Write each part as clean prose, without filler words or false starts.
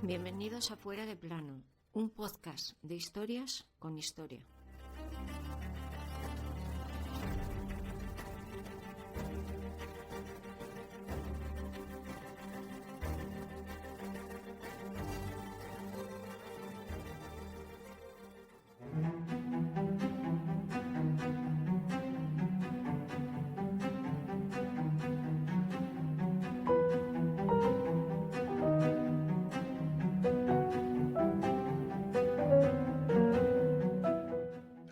Bienvenidos a Fuera de Plano, un podcast de historias con historia.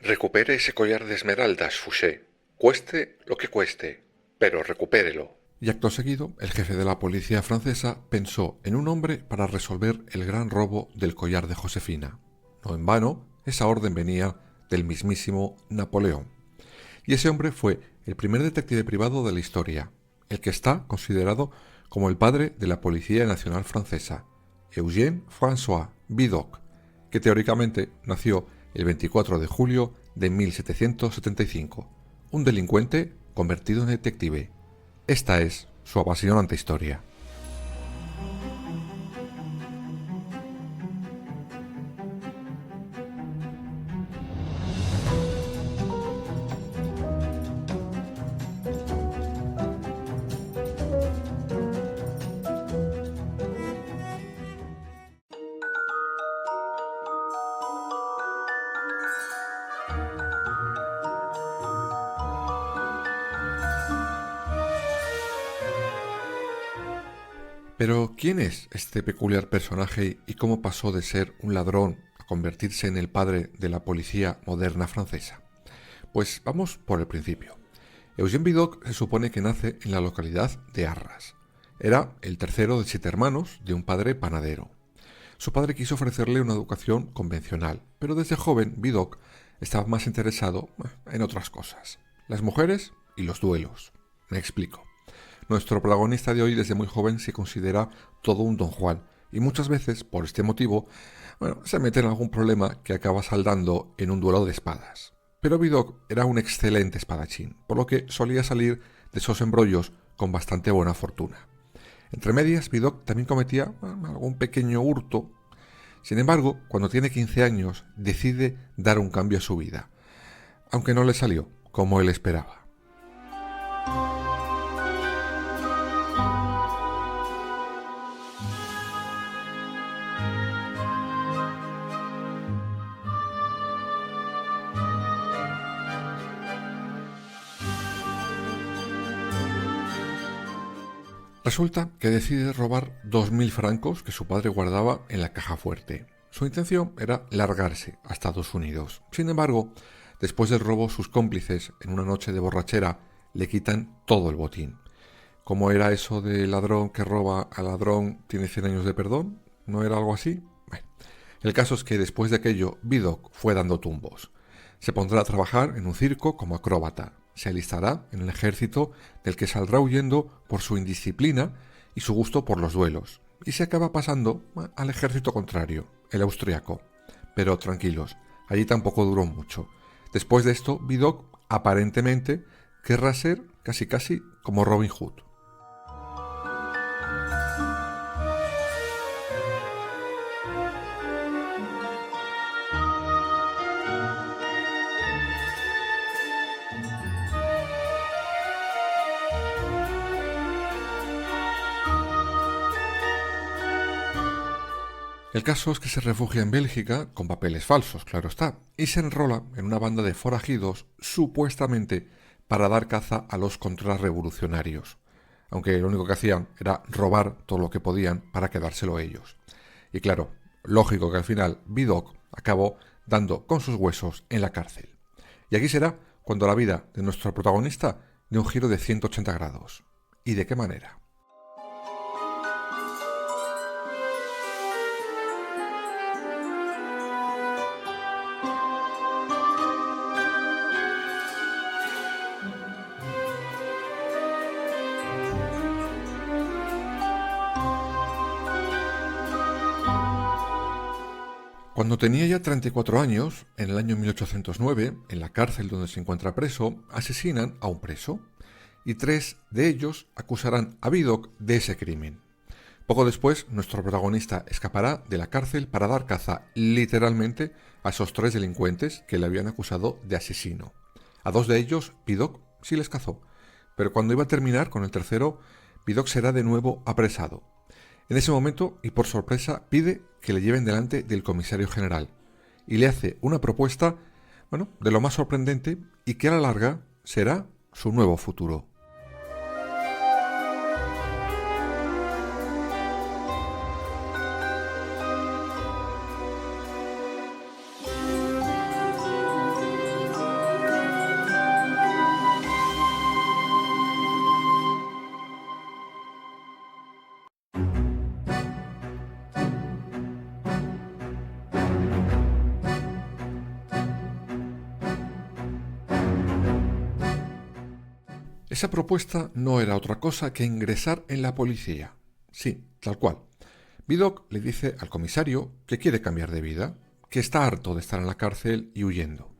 Recupere ese collar de esmeraldas, Fouché. Cueste lo que cueste, pero recupérelo. Y acto seguido, el jefe de la policía francesa pensó en un hombre para resolver el gran robo del collar de Josefina. No en vano, esa orden venía del mismísimo Napoleón. Y ese hombre fue el primer detective privado de la historia, el que está considerado como el padre de la Policía Nacional Francesa, Eugène François Vidocq, que teóricamente nació el 24 de julio de 1775, un delincuente convertido en detective. Esta es su apasionante historia. Pero, ¿quién es este peculiar personaje y cómo pasó de ser un ladrón a convertirse en el padre de la policía moderna francesa? Pues vamos por el principio. Eugène Vidocq se supone que nace en la localidad de Arras. Era el tercero de 7 hermanos de un padre panadero. Su padre quiso ofrecerle una educación convencional, pero desde joven Vidocq estaba más interesado en otras cosas: las mujeres y los duelos. Me explico. Nuestro protagonista de hoy desde muy joven se considera todo un don Juan y muchas veces, por este motivo, se mete en algún problema que acaba saldando en un duelo de espadas. Pero Vidocq era un excelente espadachín, por lo que solía salir de esos embrollos con bastante buena fortuna. Entre medias, Vidocq también cometía algún pequeño hurto. Sin embargo, cuando tiene 15 años, decide dar un cambio a su vida, aunque no le salió como él esperaba. Resulta que decide robar 2.000 francos que su padre guardaba en la caja fuerte. Su intención era largarse a Estados Unidos. Sin embargo, después del robo, sus cómplices, en una noche de borrachera, le quitan todo el botín. ¿Cómo era eso de ladrón que roba a ladrón tiene 100 años de perdón? ¿No era algo así? Bueno, el caso es que después de aquello, Vidocq fue dando tumbos. Se pondrá a trabajar en un circo como acróbata. Se alistará en el ejército, del que saldrá huyendo por su indisciplina y su gusto por los duelos, y se acaba pasando al ejército contrario, el austriaco. Pero tranquilos, allí tampoco duró mucho. Después de esto, Vidocq aparentemente querrá ser casi como Robin Hood. El caso es que se refugia en Bélgica, con papeles falsos, claro está, y se enrola en una banda de forajidos, supuestamente para dar caza a los contrarrevolucionarios, aunque lo único que hacían era robar todo lo que podían para quedárselo ellos. Y claro, lógico que al final Vidocq acabó dando con sus huesos en la cárcel. Y aquí será cuando la vida de nuestro protagonista dé un giro de 180 grados. ¿Y de qué manera? Cuando tenía ya 34 años, en el año 1809, en la cárcel donde se encuentra preso, asesinan a un preso, y 3 de ellos acusarán a Vidocq de ese crimen. Poco después, nuestro protagonista escapará de la cárcel para dar caza, literalmente, a esos 3 delincuentes que le habían acusado de asesino. A 2 de ellos, Vidocq sí les cazó, pero cuando iba a terminar con el tercero, Vidocq será de nuevo apresado. En ese momento, y por sorpresa, pide que le lleven delante del comisario general y le hace una propuesta, de lo más sorprendente y que a la larga será su nuevo futuro. Esa propuesta no era otra cosa que ingresar en la policía. Sí, tal cual. Vidocq le dice al comisario que quiere cambiar de vida, que está harto de estar en la cárcel y huyendo.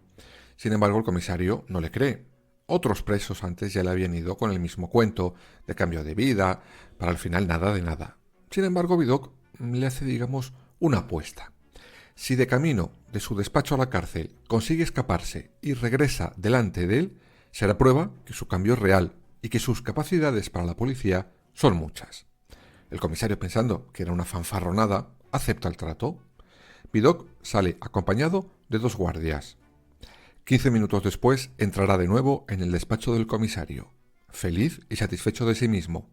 Sin embargo, el comisario no le cree. Otros presos antes ya le habían ido con el mismo cuento de cambio de vida, para al final nada de nada. Sin embargo, Vidocq le hace, una apuesta. Si de camino de su despacho a la cárcel consigue escaparse y regresa delante de él, será prueba que su cambio es real y que sus capacidades para la policía son muchas. El comisario, pensando que era una fanfarronada, acepta el trato. Vidocq sale acompañado de 2 guardias. 15 minutos después entrará de nuevo en el despacho del comisario, feliz y satisfecho de sí mismo.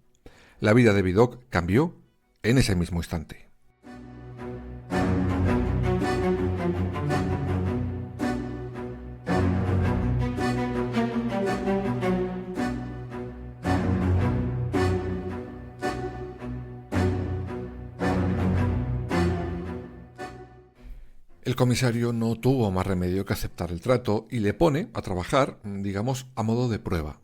La vida de Vidocq cambió en ese mismo instante. El comisario no tuvo más remedio que aceptar el trato y le pone a trabajar, a modo de prueba.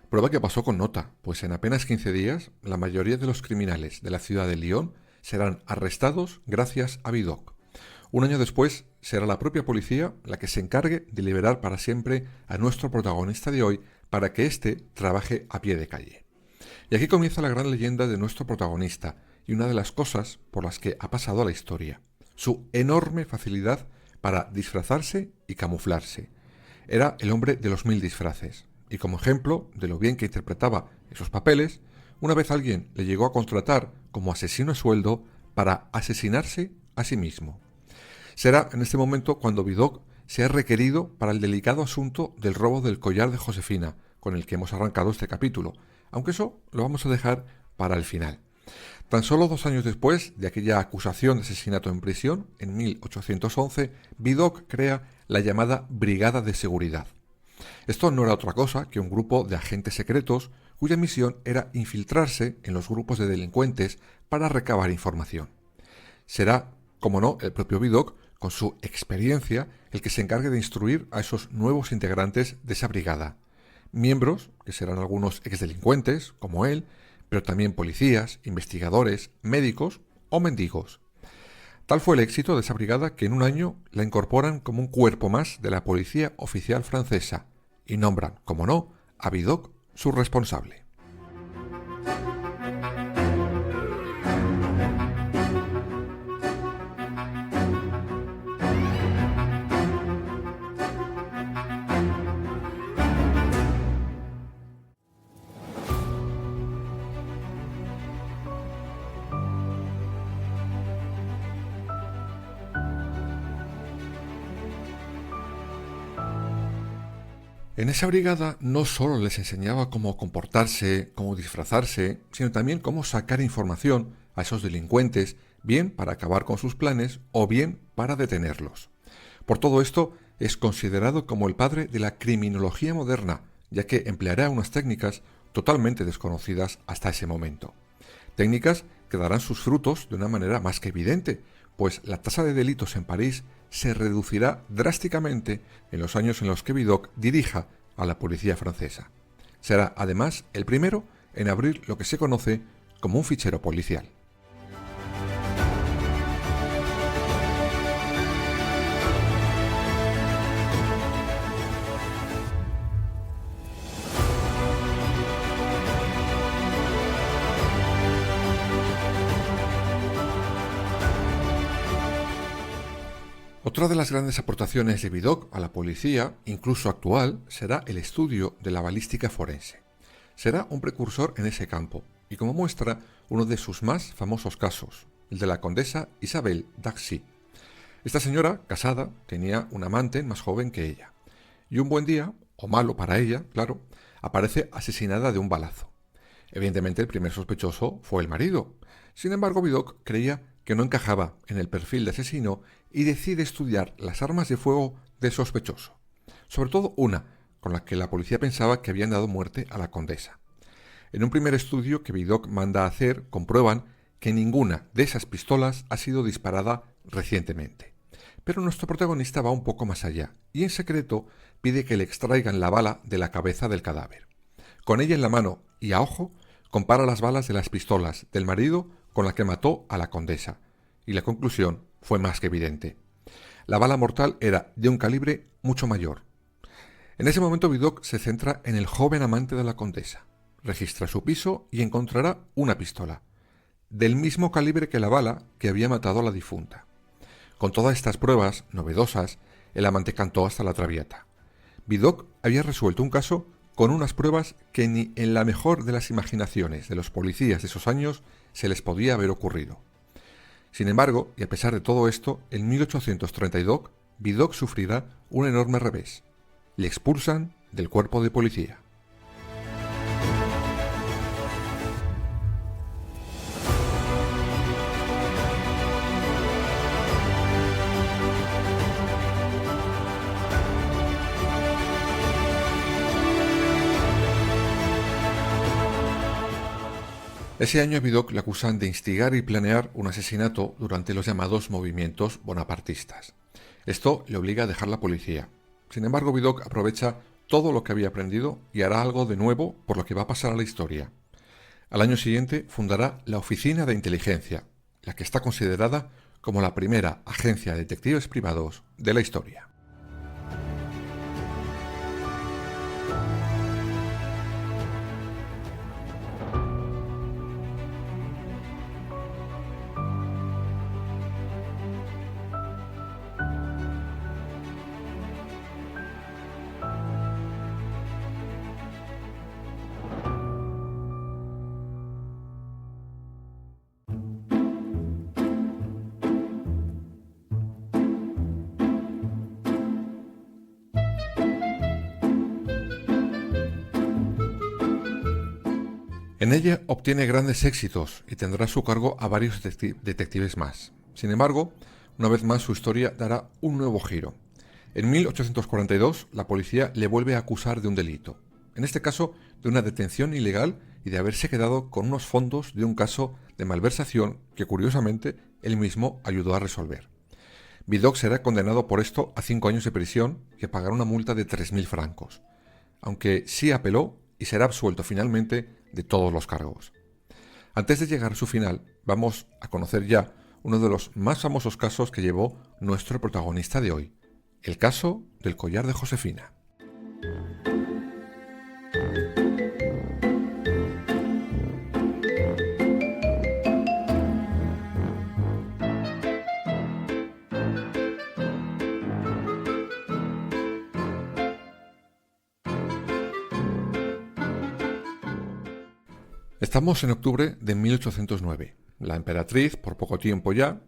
Prueba que pasó con nota, pues en apenas 15 días la mayoría de los criminales de la ciudad de Lyon serán arrestados gracias a Vidocq. Un año después será la propia policía la que se encargue de liberar para siempre a nuestro protagonista de hoy para que éste trabaje a pie de calle. Y aquí comienza la gran leyenda de nuestro protagonista y una de las cosas por las que ha pasado a la historia: su enorme facilidad para disfrazarse y camuflarse. Era el hombre de los 1000 disfraces, y como ejemplo de lo bien que interpretaba esos papeles, una vez alguien le llegó a contratar como asesino a sueldo para asesinarse a sí mismo. Será en este momento cuando Vidocq sea requerido para el delicado asunto del robo del collar de Josefina, con el que hemos arrancado este capítulo, aunque eso lo vamos a dejar para el final. Tan solo 2 años después de aquella acusación de asesinato en prisión, en 1811, Vidocq crea la llamada Brigada de Seguridad. Esto no era otra cosa que un grupo de agentes secretos cuya misión era infiltrarse en los grupos de delincuentes para recabar información. Será, como no, el propio Vidocq, con su experiencia, el que se encargue de instruir a esos nuevos integrantes de esa brigada. Miembros, que serán algunos exdelincuentes, como él, pero también policías, investigadores, médicos o mendigos. Tal fue el éxito de esa brigada que en un año la incorporan como un cuerpo más de la policía oficial francesa y nombran, como no, a Vidocq su responsable. En esa brigada no solo les enseñaba cómo comportarse, cómo disfrazarse, sino también cómo sacar información a esos delincuentes, bien para acabar con sus planes o bien para detenerlos. Por todo esto, es considerado como el padre de la criminología moderna, ya que empleará unas técnicas totalmente desconocidas hasta ese momento. Técnicas que darán sus frutos de una manera más que evidente, pues la tasa de delitos en París se reducirá drásticamente en los años en los que Vidocq dirija a la policía francesa. Será, además, el primero en abrir lo que se conoce como un fichero policial. Otra de las grandes aportaciones de Vidocq a la policía, incluso actual, será el estudio de la balística forense. Será un precursor en ese campo, y como muestra uno de sus más famosos casos, el de la condesa Isabel d'Axi. Esta señora, casada, tenía un amante más joven que ella, y un buen día, o malo para ella, claro, aparece asesinada de un balazo. Evidentemente el primer sospechoso fue el marido. Sin embargo, Vidocq creía que no encajaba en el perfil de asesino y decide estudiar las armas de fuego del sospechoso, sobre todo una, con la que la policía pensaba que habían dado muerte a la condesa. En un primer estudio que Vidocq manda a hacer, comprueban que ninguna de esas pistolas ha sido disparada recientemente. Pero nuestro protagonista va un poco más allá y en secreto pide que le extraigan la bala de la cabeza del cadáver. Con ella en la mano y a ojo, compara las balas de las pistolas del marido con la que mató a la condesa, y la conclusión fue más que evidente. La bala mortal era de un calibre mucho mayor. En ese momento Vidocq se centra en el joven amante de la condesa, registra su piso y encontrará una pistola, del mismo calibre que la bala que había matado a la difunta. Con todas estas pruebas novedosas, el amante cantó hasta la traviata. Vidocq había resuelto un caso con unas pruebas que ni en la mejor de las imaginaciones de los policías de esos años se les podía haber ocurrido. Sin embargo, y a pesar de todo esto, en 1832 Vidocq sufrirá un enorme revés. Le expulsan del cuerpo de policía. Ese año a Vidocq le acusan de instigar y planear un asesinato durante los llamados movimientos bonapartistas. Esto le obliga a dejar la policía. Sin embargo, Vidocq aprovecha todo lo que había aprendido y hará algo de nuevo por lo que va a pasar a la historia. Al año siguiente fundará la Oficina de Inteligencia, la que está considerada como la primera agencia de detectives privados de la historia. En ella obtiene grandes éxitos y tendrá a su cargo a varios detectives más. Sin embargo, una vez más su historia dará un nuevo giro. En 1842 la policía le vuelve a acusar de un delito, en este caso de una detención ilegal y de haberse quedado con unos fondos de un caso de malversación que curiosamente él mismo ayudó a resolver. Vidocq será condenado por esto a 5 años de prisión y a pagar una multa de 3.000 francos, aunque sí apeló y será absuelto finalmente de todos los cargos. Antes de llegar a su final, vamos a conocer ya uno de los más famosos casos que llevó nuestro protagonista de hoy, el caso del collar de Josefina. Estamos en octubre de 1809. La emperatriz, por poco tiempo ya,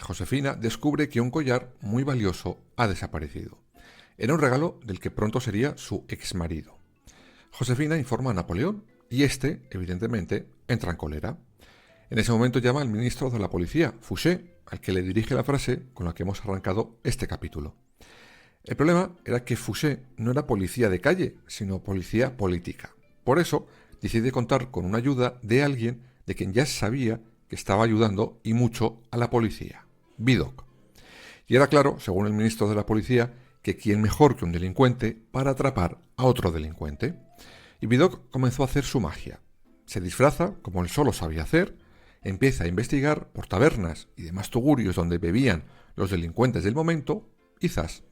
Josefina, descubre que un collar muy valioso ha desaparecido. Era un regalo del que pronto sería su exmarido. Josefina informa a Napoleón y este, evidentemente, entra en cólera. En ese momento llama al ministro de la policía, Fouché, al que le dirige la frase con la que hemos arrancado este capítulo. El problema era que Fouché no era policía de calle, sino policía política. Por eso, decide contar con una ayuda de alguien de quien ya sabía que estaba ayudando y mucho a la policía, Vidocq. Y era claro, según el ministro de la policía, que quién mejor que un delincuente para atrapar a otro delincuente. Y Vidocq comenzó a hacer su magia. Se disfraza, como él solo sabía hacer, empieza a investigar por tabernas y demás tugurios donde bebían los delincuentes del momento, y ¡zas!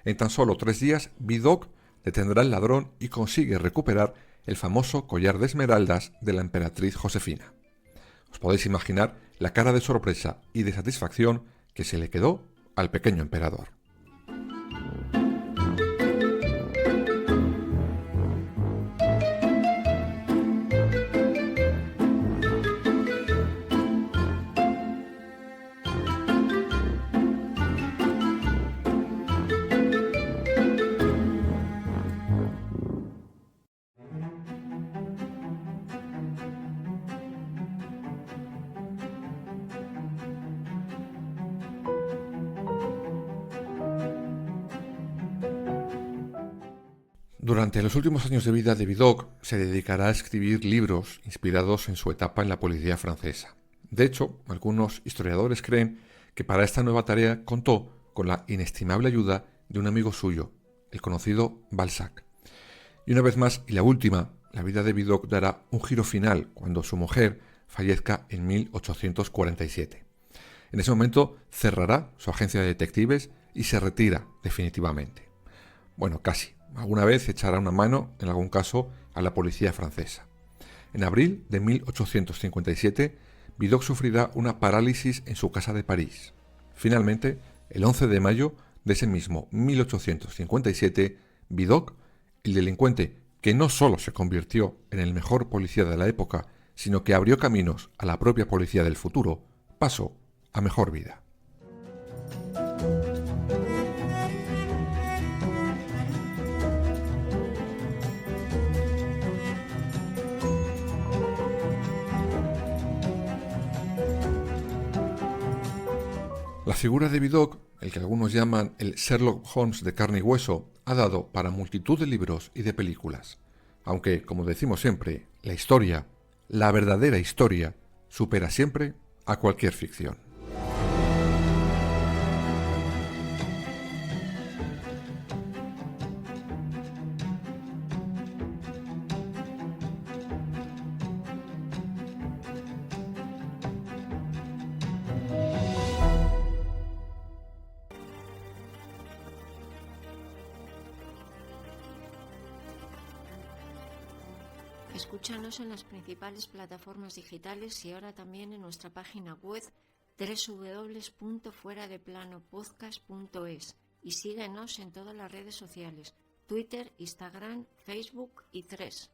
En tan solo 3 días, Vidocq detendrá al ladrón y consigue recuperar el famoso collar de esmeraldas de la emperatriz Josefina. Os podéis imaginar la cara de sorpresa y de satisfacción que se le quedó al pequeño emperador. Durante los últimos años de vida de Vidocq se dedicará a escribir libros inspirados en su etapa en la policía francesa. De hecho, algunos historiadores creen que para esta nueva tarea contó con la inestimable ayuda de un amigo suyo, el conocido Balzac. Y una vez más, y la última, la vida de Vidocq dará un giro final cuando su mujer fallezca en 1847. En ese momento cerrará su agencia de detectives y se retira definitivamente. Bueno, casi. Alguna vez echará una mano, en algún caso, a la policía francesa. En abril de 1857, Vidocq sufrirá una parálisis en su casa de París. Finalmente, el 11 de mayo de ese mismo 1857, Vidocq, el delincuente que no solo se convirtió en el mejor policía de la época, sino que abrió caminos a la propia policía del futuro, pasó a mejor vida. La figura de Vidocq, el que algunos llaman el Sherlock Holmes de carne y hueso, ha dado para multitud de libros y de películas. Aunque, como decimos siempre, la historia, la verdadera historia, supera siempre a cualquier ficción. Escúchanos en las principales plataformas digitales y ahora también en nuestra página web www.fueradeplanopodcast.es y síguenos en todas las redes sociales, Twitter, Instagram, Facebook y Threads.